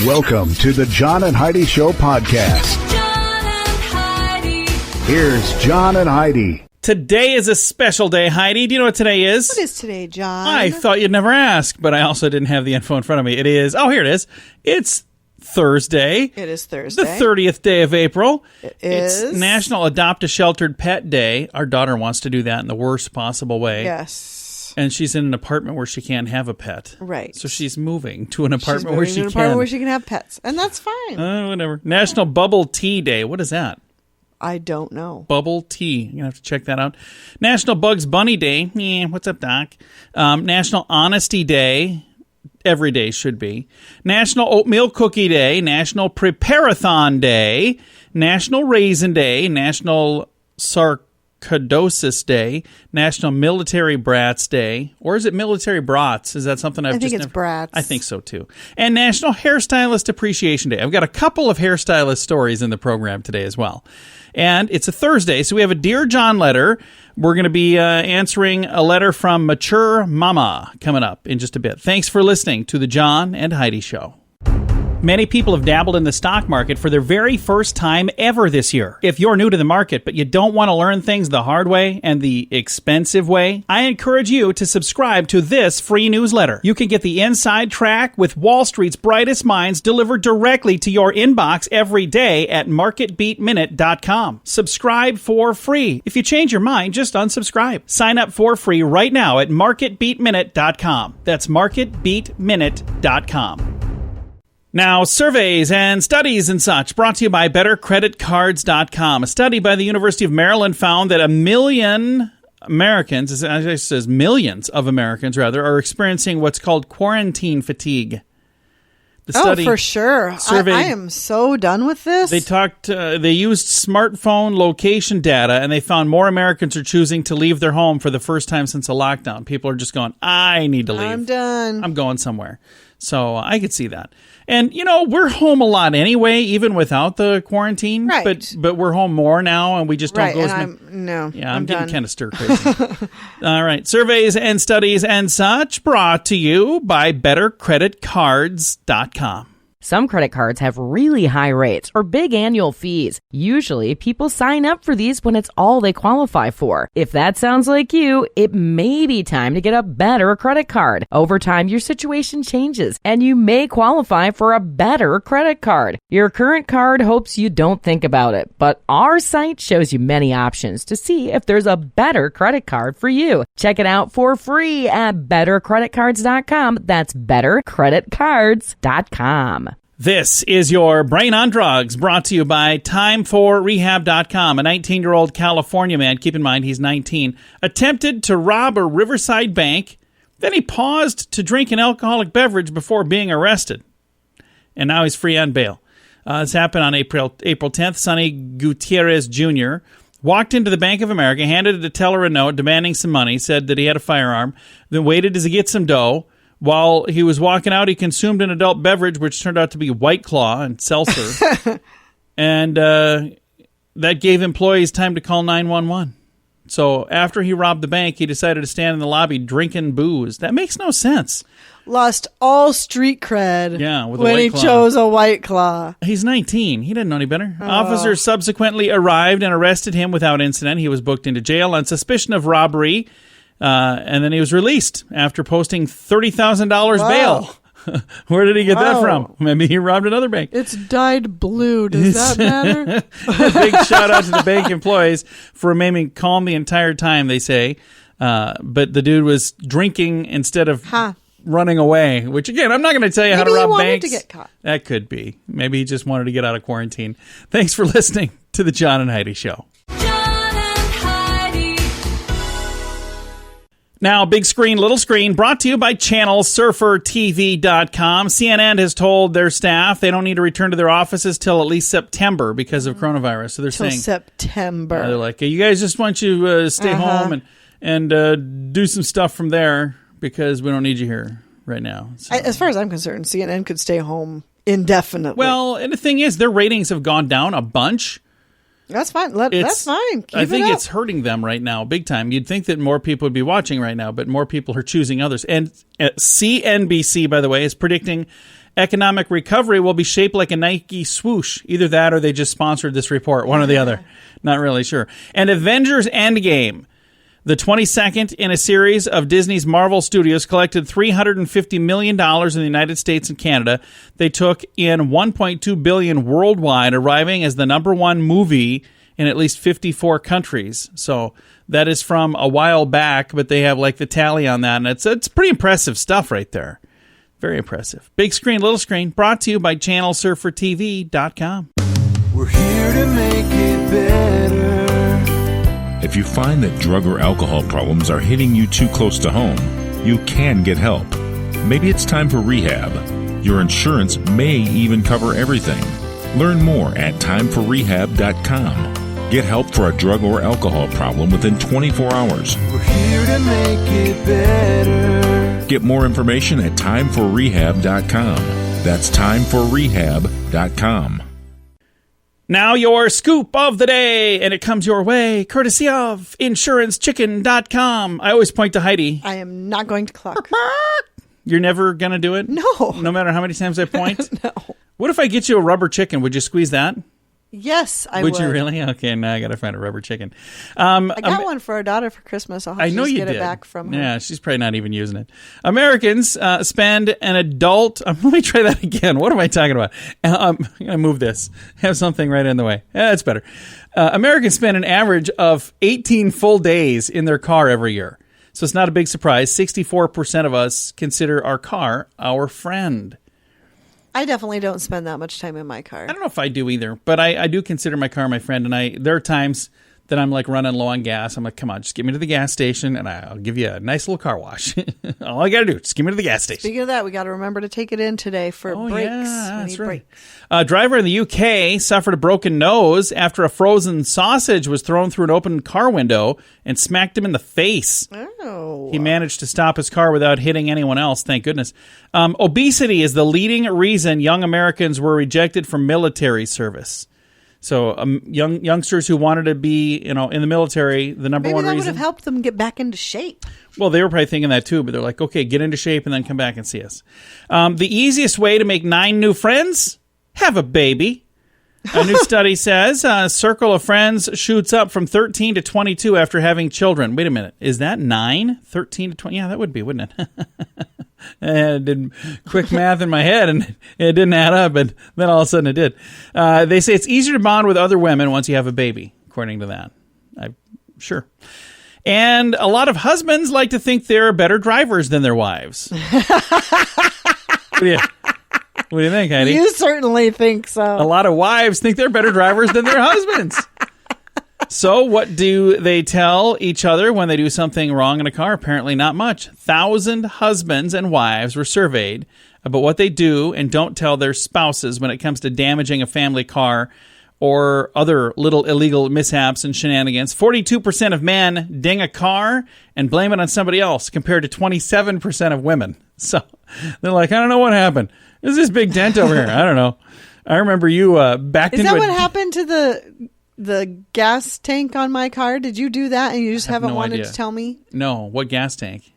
Welcome to the John and Heidi Show podcast. John and Heidi. Here's John and Heidi. Today is a special day, Heidi. Do you know what today is? What is today, John? I thought you'd never ask, but I also didn't have the info in front of me. It is, here it is. It's Thursday. It is Thursday. The 30th day of April. It is. It's National Adopt a Sheltered Pet Day. Our daughter wants to do that in the worst possible way. Yes. And she's in an apartment where she can't have a pet. Right. So she's moving to an apartment She's where moving she to an can. apartment where she can have pets. And that's fine. Whatever. National Bubble Tea Day. What is that? I don't know. Bubble tea. You're going to have to check that out. National Bugs Bunny Day. What's up, Doc? National Honesty Day. Every day should be. National Oatmeal Cookie Day. National Preparathon Day. National Raisin Day. National Sarcoidosis Day. National Military Brats Day. Or is it Military Brats? Is that something I've I think just it's brats. I think so, too. And National Hairstylist Appreciation Day. I've got a couple of hairstylist stories in the program today as well. And it's a Thursday, so we have a Dear John letter. We're going to be answering a letter from Mature Mama coming up in just a bit. Thanks for listening to the John and Heidi Show. Many people have dabbled in the stock market for their very first time ever this year. If you're new to the market, but you don't want to learn things the hard way and the expensive way, I encourage you to subscribe to this free newsletter. You can get the inside track with Wall Street's brightest minds delivered directly to your inbox every day at marketbeatminute.com. Subscribe for free. If you change your mind, just unsubscribe. Sign up for free right now at marketbeatminute.com. That's marketbeatminute.com. Now, surveys and studies and such brought to you by BetterCreditCards.com. A study by the University of Maryland found that 1 million Americans, it says millions of Americans rather, are experiencing what's called quarantine fatigue. The study for sure. I am so done with this. They used smartphone location data, and they found more Americans are choosing to leave their home for the first time since the lockdown. People are just going, I need to leave. I'm done. I'm going somewhere. So I could see that. And, we're home a lot anyway, even without the quarantine. Right. But we're home more now, and we just don't go as many. I'm getting done. kind of stir crazy. All right. Surveys and studies and such brought to you by BetterCreditCards.com. Some credit cards have really high rates or big annual fees. Usually, people sign up for these when it's all they qualify for. If that sounds like you, it may be time to get a better credit card. Over time, your situation changes, and you may qualify for a better credit card. Your current card hopes you don't think about it, but our site shows you many options to see if there's a better credit card for you. Check it out for free at bettercreditcards.com. That's bettercreditcards.com. This is your Brain on Drugs, brought to you by timeforrehab.com. A 19-year-old California man, keep in mind he's 19, attempted to rob a Riverside bank. Then he paused to drink an alcoholic beverage before being arrested. And now he's free on bail. This happened on April 10th. Sonny Gutierrez Jr. walked into the Bank of America, handed the teller a note demanding some money, said that he had a firearm, then waited as he get some dough. While he was walking out, he consumed an adult beverage, which turned out to be White Claw and seltzer. And that gave employees time to call 911. So after he robbed the bank, he decided to stand in the lobby drinking booze. That makes no sense. Lost all street cred with when he chose a White Claw. He's 19. He didn't know any better. Officers subsequently arrived and arrested him without incident. He was booked into jail on suspicion of robbery. And then he was released after posting $30,000 bail. Where did he get that from? Maybe he robbed another bank. It's dyed blue. Does that matter? A big shout out to the bank employees for remaining calm the entire time, they say. But the dude was drinking instead of running away, which, again, I'm not going to tell you how to rob banks. Maybe he wanted to get caught. That could be. Maybe he just wanted to get out of quarantine. Thanks for listening to the John and Heidi Show. Now, big screen, little screen, brought to you by ChannelSurferTV.com. CNN has told their staff they don't need to return to their offices till at least September because of coronavirus. So they're saying September. They're like, you guys just want you to stay home and do some stuff from there because we don't need you here right now. So. As far as I'm concerned, CNN could stay home indefinitely. Well, and the thing is, their ratings have gone down a bunch. That's fine. That's fine. I think it's hurting them right now, big time. You'd think that more people would be watching right now, but more people are choosing others. And CNBC, by the way, is predicting economic recovery will be shaped like a Nike swoosh. Either that or they just sponsored this report, one or the other. Not really sure. And Avengers Endgame, the 22nd in a series of Disney's Marvel Studios, collected $350 million in the United States and Canada. They took in $1.2 billion worldwide, arriving as the number one movie in at least 54 countries. So that is from a while back, but they have like the tally on that, and it's pretty impressive stuff right there. Very impressive. Big screen, little screen, brought to you by channelsurfertv.com. We're here to make it better. If you find that drug or alcohol problems are hitting you too close to home, you can get help. Maybe it's time for rehab. Your insurance may even cover everything. Learn more at timeforrehab.com. Get help for a drug or alcohol problem within 24 hours. We're here to make it better. Get more information at timeforrehab.com. That's timeforrehab.com. Now your scoop of the day, and it comes your way courtesy of InsuranceChicken.com. I always point to Heidi. I am not going to cluck. You're never going to do it? No. No matter how many times I point? No. What if I get you a rubber chicken? Would you squeeze that? Yes, I would. Would you really? Okay, now I got to find a rubber chicken. I got one for our daughter for Christmas. I'll have I to know just you get did. it back from her. Yeah, she's probably not even using it. Americans spend an adult... let me try that again. What am I talking about? I'm going to move this. Have something right in the way. That's better. Americans spend an average of 18 full days in their car every year. So it's not a big surprise. 64% of us consider our car our friend. I definitely don't spend that much time in my car. I don't know if I do either, but I do consider my car my friend. And there are times that I'm like running low on gas. I'm like, come on, just get me to the gas station and I'll give you a nice little car wash. All I got to do, just get me to the gas station. Speaking of that, we got to remember to take it in today for brakes. Yeah, We that's need right. brakes. A driver in the UK suffered a broken nose after a frozen sausage was thrown through an open car window and smacked him in the face. Oh. He managed to stop his car without hitting anyone else, thank goodness. Obesity is the leading reason young Americans were rejected from military service. So youngsters who wanted to be, in the military, the number Maybe one that would reason. have helped them get back into shape. Well, they were probably thinking that too, but they're like, okay, get into shape and then come back and see us. The easiest way to make 9 new friends? Have a baby. A new study says a circle of friends shoots up from 13 to 22 after having children. Wait a minute. Is that 9? 13 to 20? Yeah, that would be, wouldn't it? I did quick math in my head, and it didn't add up, but then all of a sudden it did. They say it's easier to bond with other women once you have a baby, according to that. Sure. And a lot of husbands like to think they're better drivers than their wives. What do you think, Heidi? You certainly think so. A lot of wives think they're better drivers than their husbands. So what do they tell each other when they do something wrong in a car? Apparently not much. 1,000 husbands and wives were surveyed about what they do and don't tell their spouses when it comes to damaging a family car or other little illegal mishaps and shenanigans. 42% of men ding a car and blame it on somebody else, compared to 27% of women. So they're like, I don't know what happened. There's this big dent over here. I don't know. I remember you backed into it. Is that what happened to the gas tank on my car? Did you do that and you just haven't wanted to tell me? No. What gas tank?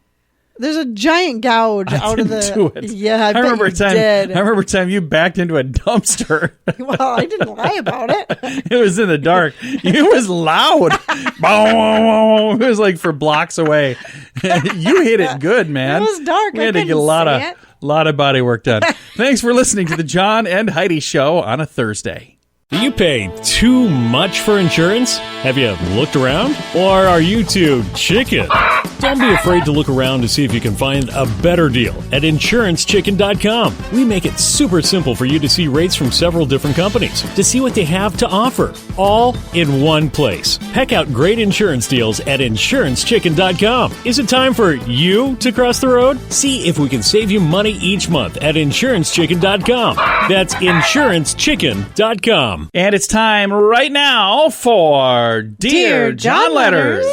There's a giant gouge out of the... do it. Yeah, I bet remember you time, did. I remember a time you backed into a dumpster. Well, I didn't lie about it. It was in the dark. It was loud. It was like for blocks away. You hit it good, man. It was dark. We had to get a lot of body work done. Thanks for listening to the John and Heidi Show on a Thursday. Do you pay too much for insurance? Have you looked around? Or are you too chicken? Don't be afraid to look around to see if you can find a better deal at InsuranceChicken.com. We make it super simple for you to see rates from several different companies, to see what they have to offer, all in one place. Peck out great insurance deals at InsuranceChicken.com. Is it time for you to cross the road? See if we can save you money each month at InsuranceChicken.com. That's InsuranceChicken.com. And it's time right now for Dear John Letters.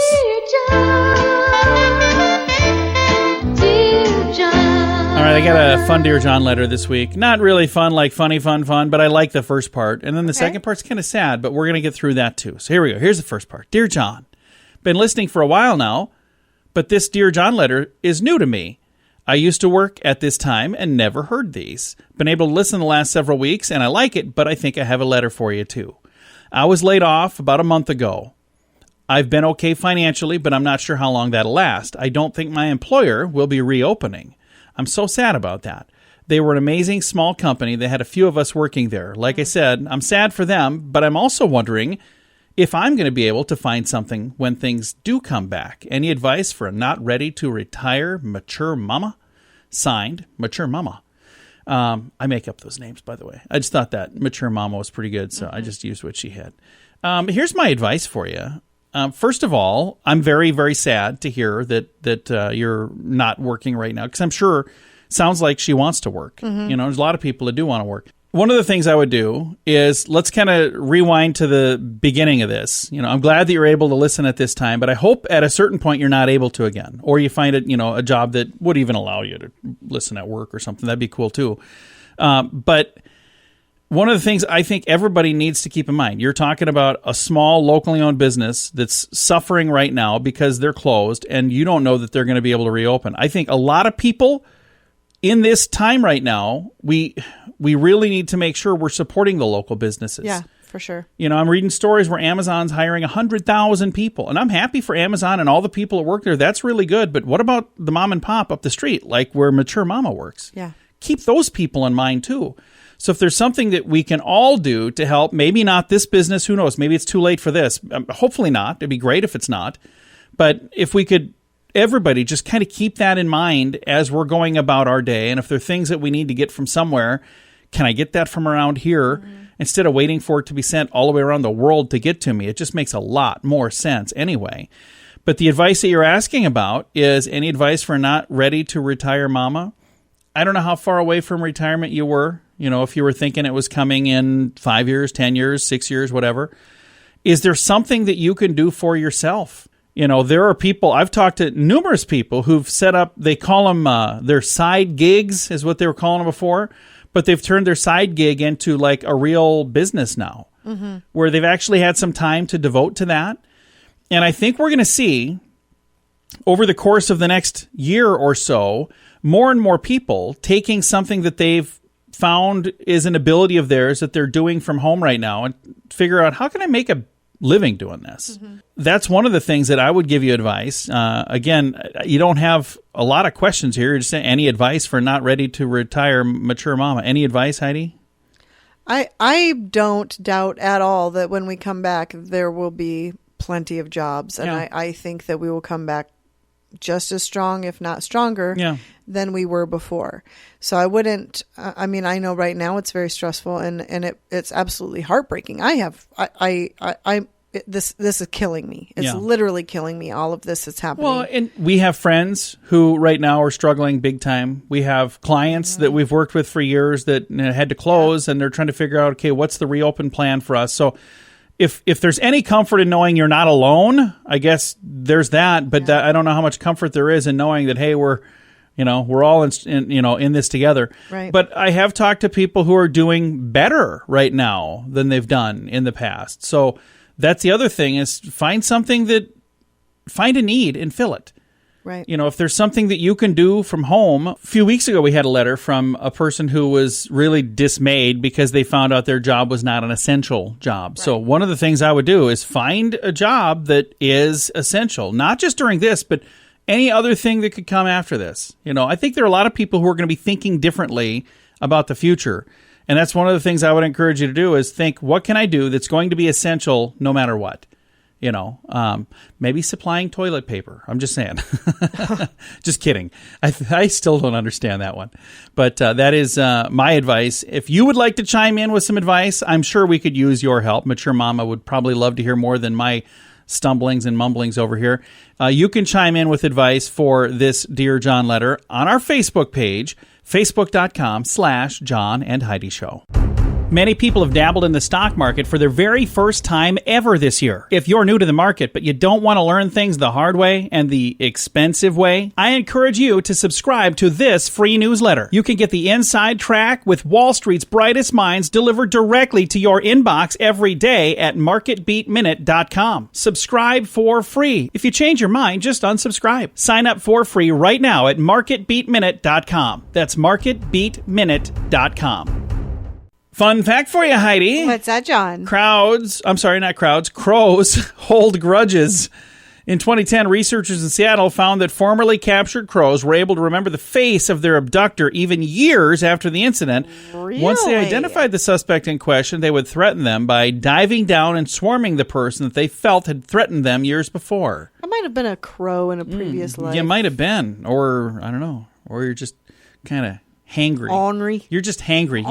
All right, I got a fun Dear John letter this week. Not really fun, like funny, fun, but I like the first part. And then the second part's kind of sad, but we're going to get through that too. So here we go. Here's the first part. Dear John, been listening for a while now, but this Dear John letter is new to me. I used to work at this time and never heard these. Been able to listen the last several weeks, and I like it, but I think I have a letter for you, too. I was laid off about a month ago. I've been okay financially, but I'm not sure how long that'll last. I don't think my employer will be reopening. I'm so sad about that. They were an amazing small company. They had a few of us working there. Like I said, I'm sad for them, but I'm also wondering if I'm going to be able to find something when things do come back. Any advice for a not ready to retire mature mama? Signed, Mature Mama. I make up those names, by the way. I just thought that Mature Mama was pretty good, so I just used what she had. Here's my advice for you. First of all, I'm very, very sad to hear that you're not working right now, because I'm sure sounds like she wants to work. There's a lot of people that do want to work. One of the things I would do is let's kind of rewind to the beginning of this. I'm glad that you're able to listen at this time, but I hope at a certain point you're not able to again, or you find it, a job that would even allow you to listen at work or something. That'd be cool too. But one of the things I think everybody needs to keep in mind, you're talking about a small locally owned business that's suffering right now because they're closed and you don't know that they're going to be able to reopen. I think a lot of people in this time right now, we really need to make sure we're supporting the local businesses. Yeah, for sure. I'm reading stories where Amazon's hiring 100,000 people, and I'm happy for Amazon and all the people that work there. That's really good. But what about the mom and pop up the street, like where Mature Mama works? Yeah. Keep those people in mind too. So if there's something that we can all do to help, maybe not this business, who knows? Maybe it's too late for this. Hopefully not. It'd be great if it's not. But if we could, everybody just kind of keep that in mind as we're going about our day. And if there are things that we need to get from somewhere, can I get that from around here instead of waiting for it to be sent all the way around the world to get to me? It just makes a lot more sense anyway. But the advice that you're asking about is any advice for not ready to retire mama? I don't know how far away from retirement you were. If you were thinking it was coming in 5 years, 10 years, 6 years, whatever. Is there something that you can do for yourself? There are people, I've talked to numerous people who've set up, they call them their side gigs is what they were calling them before, but they've turned their side gig into like a real business now, where they've actually had some time to devote to that. And I think we're going to see over the course of the next year or so, more and more people taking something that they've found is an ability of theirs that they're doing from home right now and figure out, how can I make a living doing this? That's one of the things that I would give you advice. Again, you don't have a lot of questions here. You're just saying any advice for not ready to retire mature mama. Any advice, Heidi? I don't doubt at all that when we come back, there will be plenty of jobs. And I think that we will come back just as strong, if not stronger, than we were before. So I wouldn't, I know right now it's very stressful and it's absolutely heartbreaking. This is killing me. It's literally killing me. All of this is happening. Well, and we have friends who right now are struggling big time. We have clients that we've worked with for years that had to close and they're trying to figure out, okay, what's the reopen plan for us? So if there's any comfort in knowing you're not alone, I guess there's that. But I don't know how much comfort there is in knowing that, hey, we're all in this together. Right. But I have talked to people who are doing better right now than they've done in the past. So that's the other thing is find a need and fill it. Right. If there's something that you can do from home. A few weeks ago, we had a letter from a person who was really dismayed because they found out their job was not an essential job. Right. So one of the things I would do is find a job that is essential, not just during this, but any other thing that could come after this. I think there are a lot of people who are going to be thinking differently about the future. And that's one of the things I would encourage you to do is think, what can I do that's going to be essential no matter what? Maybe supplying toilet paper. I'm just saying. Just kidding. I still don't understand that one. But that is my advice. If you would like to chime in with some advice, I'm sure we could use your help. Mature Mama would probably love to hear more than my stumblings and mumblings over here. You can chime in with advice for this Dear John letter on our Facebook page, facebook.com/John and Heidi Show. Many people have dabbled in the stock market for their very first time ever this year. If you're new to the market, but you don't want to learn things the hard way and the expensive way, I encourage you to subscribe to this free newsletter. You can get the inside track with Wall Street's brightest minds delivered directly to your inbox every day at marketbeatminute.com. Subscribe for free. If you change your mind, just unsubscribe. Sign up for free right now at marketbeatminute.com. That's marketbeatminute.com. Fun fact for you, Heidi. What's that, John? Crows hold grudges. In 2010, researchers in Seattle found that formerly captured crows were able to remember the face of their abductor even years after the incident. Really? Once they identified the suspect in question, they would threaten them by diving down and swarming the person that they felt had threatened them years before. I might have been a crow in a previous life. You might have been, or I don't know, or you're just kind of hangry. Ornery. You're just hangry.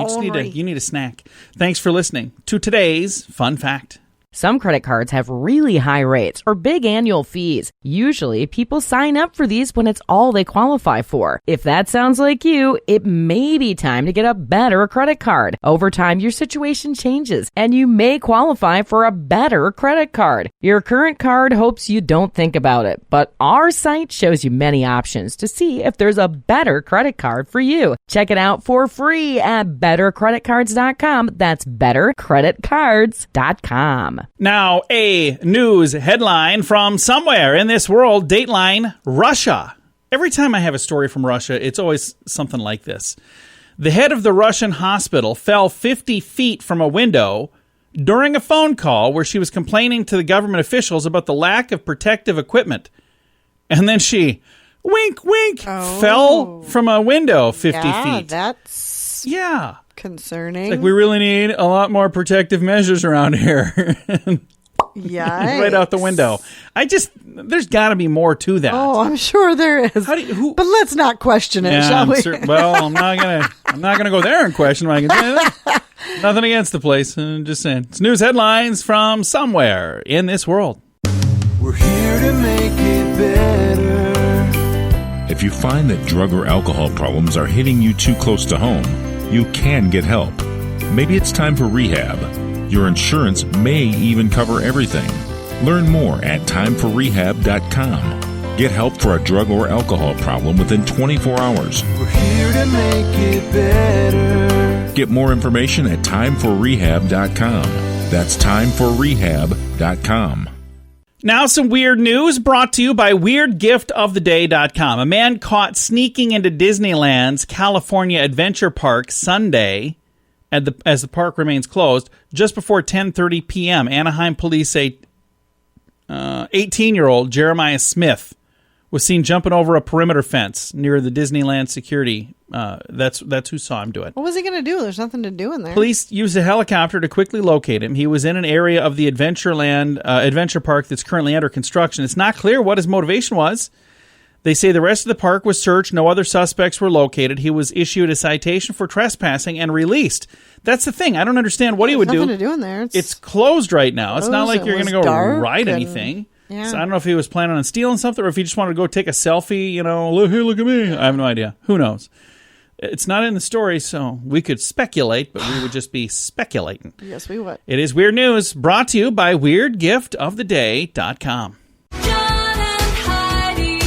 You need a snack. Thanks for listening to today's fun fact. Some credit cards have really high rates or big annual fees. Usually, people sign up for these when it's all they qualify for. If that sounds like you, it may be time to get a better credit card. Over time, your situation changes, and you may qualify for a better credit card. Your current card hopes you don't think about it, but our site shows you many options to see if there's a better credit card for you. Check it out for free at bettercreditcards.com. That's bettercreditcards.com. Now, a news headline from somewhere in this world, Dateline, Russia. Every time I have a story from Russia, it's always something like this. The head of the Russian hospital fell 50 feet from a window during a phone call where she was complaining to the government officials about the lack of protective equipment. And then she, wink, wink, fell from a window 50 feet. That's concerning. It's like, we really need a lot more protective measures around here. Yeah, right out the window. There's got to be more to that. Oh, I'm sure there is. But let's not question it, shall we? I'm not gonna go there and question what I can say. Nothing against the place. I'm just saying. It's news headlines from somewhere in this world. We're here to make it better. If you find that drug or alcohol problems are hitting you too close to home, you can get help. Maybe it's time for rehab. Your insurance may even cover everything. Learn more at timeforrehab.com. Get help for a drug or alcohol problem within 24 hours. We're here to make it better. Get more information at timeforrehab.com. That's timeforrehab.com. Now some weird news brought to you by WeirdGiftOfTheDay.com. A man caught sneaking into Disneyland's California Adventure Park Sunday as the park remains closed just before 10:30 p.m. Anaheim police say 18-year-old Jeremiah Smith was seen jumping over a perimeter fence near the Disneyland security. That's who saw him do it. What was he going to do? There's nothing to do in there. Police used a helicopter to quickly locate him. He was in an area of the Adventure Park that's currently under construction. It's not clear what his motivation was. They say the rest of the park was searched. No other suspects were located. He was issued a citation for trespassing and released. That's the thing. I don't understand what he would do. There's nothing to do in there. It's closed right now. It's not like you're going to go ride anything. Yeah. So I don't know if he was planning on stealing something or if he just wanted to go take a selfie, look at me. I have no idea. Who knows? It's not in the story, so we could speculate, but we would just be speculating. Yes, we would. It is Weird News, brought to you by WeirdGiftOfTheDay.com. John and Heidi.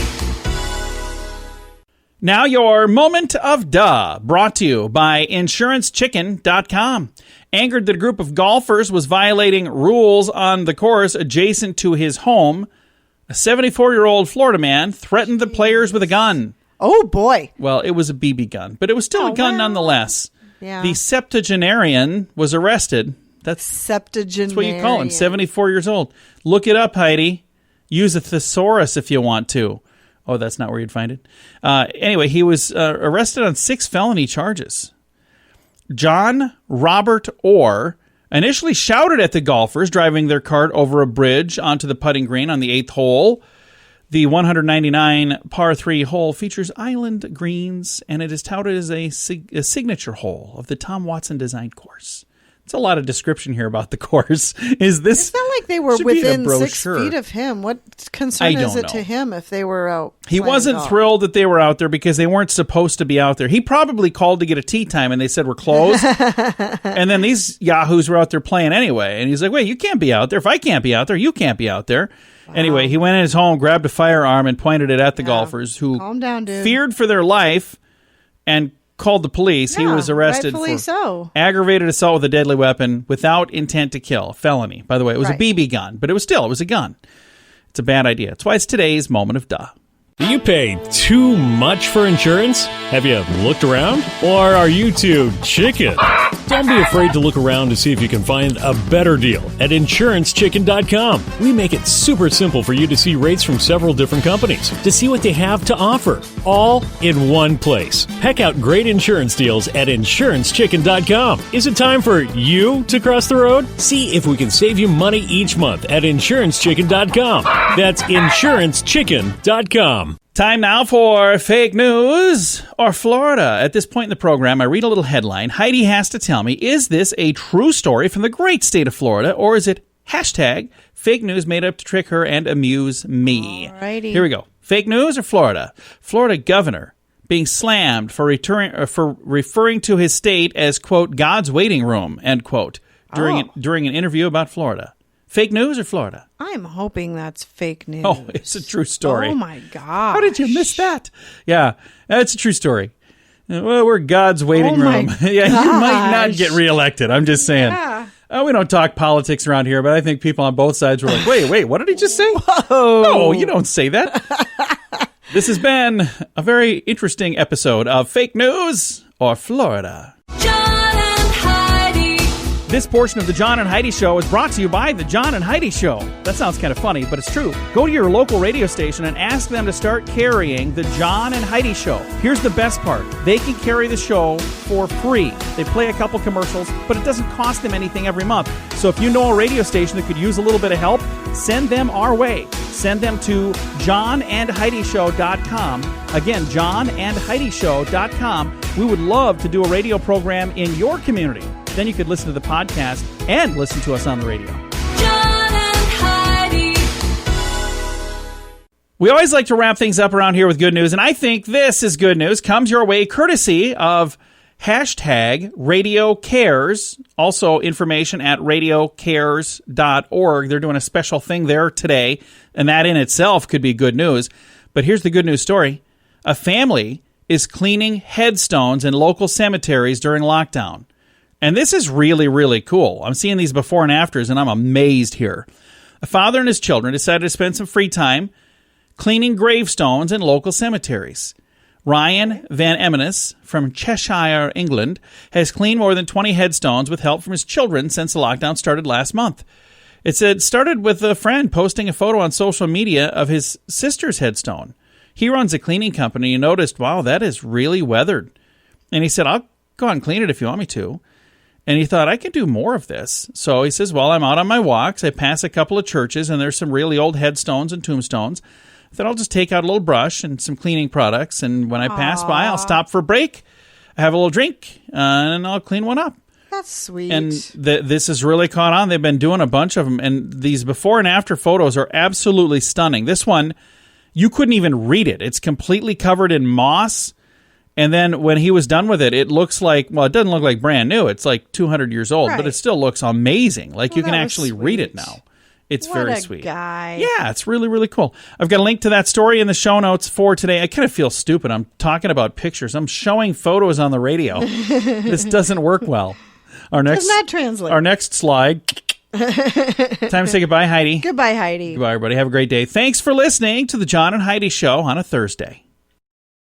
Now your moment of duh, brought to you by InsuranceChicken.com. Angered that a group of golfers was violating rules on the course adjacent to his home, a 74-year-old Florida man threatened the players with a gun. Oh, boy. Well, it was a BB gun, but it was still a gun nonetheless. Yeah. The septuagenarian was arrested. That's what you call him, 74 years old. Look it up, Heidi. Use a thesaurus if you want to. Oh, that's not where you'd find it. Anyway, he was arrested on 6 felony charges. John Robert Orr initially shouted at the golfers driving their cart over a bridge onto the putting green on the 8th hole. The 199 par 3 hole features island greens, and it is touted as a signature hole of the Tom Watson designed course. It's a lot of description here about the course. Is this? It's not like they were should be in a within 6 brochure. feet of him. What concern is it to him if they were out? He playing wasn't golf? thrilled that they were out there because they weren't supposed to be out there. He probably called to get a tee time and they said we're closed. And then these yahoos were out there playing anyway. And he's like, wait, you can't be out there. If I can't be out there, you can't be out there. Wow. Anyway, he went in his home, grabbed a firearm, and pointed it at the golfers who Calm down, dude. feared for their life and called the police. Yeah, he was arrested rightfully for so. aggravated assault with a deadly weapon without intent to kill. Felony. By the way, it was a BB gun, but it was a gun. It's a bad idea. That's why it's today's moment of duh. Do you pay too much for insurance? Have you looked around? Or are you too chicken? Don't be afraid to look around to see if you can find a better deal at InsuranceChicken.com. We make it super simple for you to see rates from several different companies, to see what they have to offer, all in one place. Peck out great insurance deals at InsuranceChicken.com. Is it time for you to cross the road? See if we can save you money each month at InsuranceChicken.com. That's InsuranceChicken.com. Time now for fake news or Florida. At this point in the program, I read a little headline. Heidi has to tell me, is this a true story from the great state of Florida, or is it hashtag fake news made up to trick her and amuse me? Alrighty. Here we go. Fake news or Florida? Florida governor being slammed for referring to his state as, quote, God's waiting room, end quote, during an interview about Florida. Fake news or Florida? I'm hoping that's fake news. Oh, it's a true story. Oh, my God. How did you miss that? Yeah, it's a true story. Well, we're God's waiting room. Yeah, you might not get reelected. I'm just saying. Yeah. We don't talk politics around here, but I think people on both sides were like, wait, what did he just say? Whoa. No, you don't say that. This has been a very interesting episode of Fake News or Florida. John and Heidi. This portion of the John and Heidi Show is brought to you by the John and Heidi Show. That sounds kind of funny, but it's true. Go to your local radio station and ask them to start carrying the John and Heidi Show. Here's the best part. They can carry the show for free. They play a couple commercials, but it doesn't cost them anything every month. So if you know a radio station that could use a little bit of help, send them our way. Send them to johnandheidishow.com. Again, johnandheidishow.com. We would love to do a radio program in your community. Then you could listen to the podcast and listen to us on the radio. John and Heidi. We always like to wrap things up around here with good news, and I think this is good news. Comes your way courtesy of hashtag Radio Cares. Also information at radiocares.org. They're doing a special thing there today, and that in itself could be good news. But here's the good news story. A family is cleaning headstones in local cemeteries during lockdown. And this is really, really cool. I'm seeing these before and afters, and I'm amazed here. A father and his children decided to spend some free time cleaning gravestones in local cemeteries. Ryan Van Emenis from Cheshire, England, has cleaned more than 20 headstones with help from his children since the lockdown started last month. It started with a friend posting a photo on social media of his sister's headstone. He runs a cleaning company and noticed, wow, that is really weathered. And he said, I'll go out and clean it if you want me to. And he thought, I could do more of this. So he says, well, I'm out on my walks. I pass a couple of churches, and there's some really old headstones and tombstones. I thought I'll just take out a little brush and some cleaning products, and when I pass by, I'll stop for a break, have a little drink, and I'll clean one up. That's sweet. And this has really caught on. They've been doing a bunch of them, and these before and after photos are absolutely stunning. This one, you couldn't even read it. It's completely covered in moss. And then when he was done with it, it looks like, well, it doesn't look like brand new. It's like 200 years old, but it still looks amazing. Like you can actually read it now. It's very sweet. Guy. Yeah, it's really, really cool. I've got a link to that story in the show notes for today. I kind of feel stupid. I'm talking about pictures. I'm showing photos on the radio. This doesn't work well. Does not translate. Our next slide. Time to say goodbye, Heidi. Goodbye, Heidi. Goodbye, everybody. Have a great day. Thanks for listening to the John and Heidi Show on a Thursday.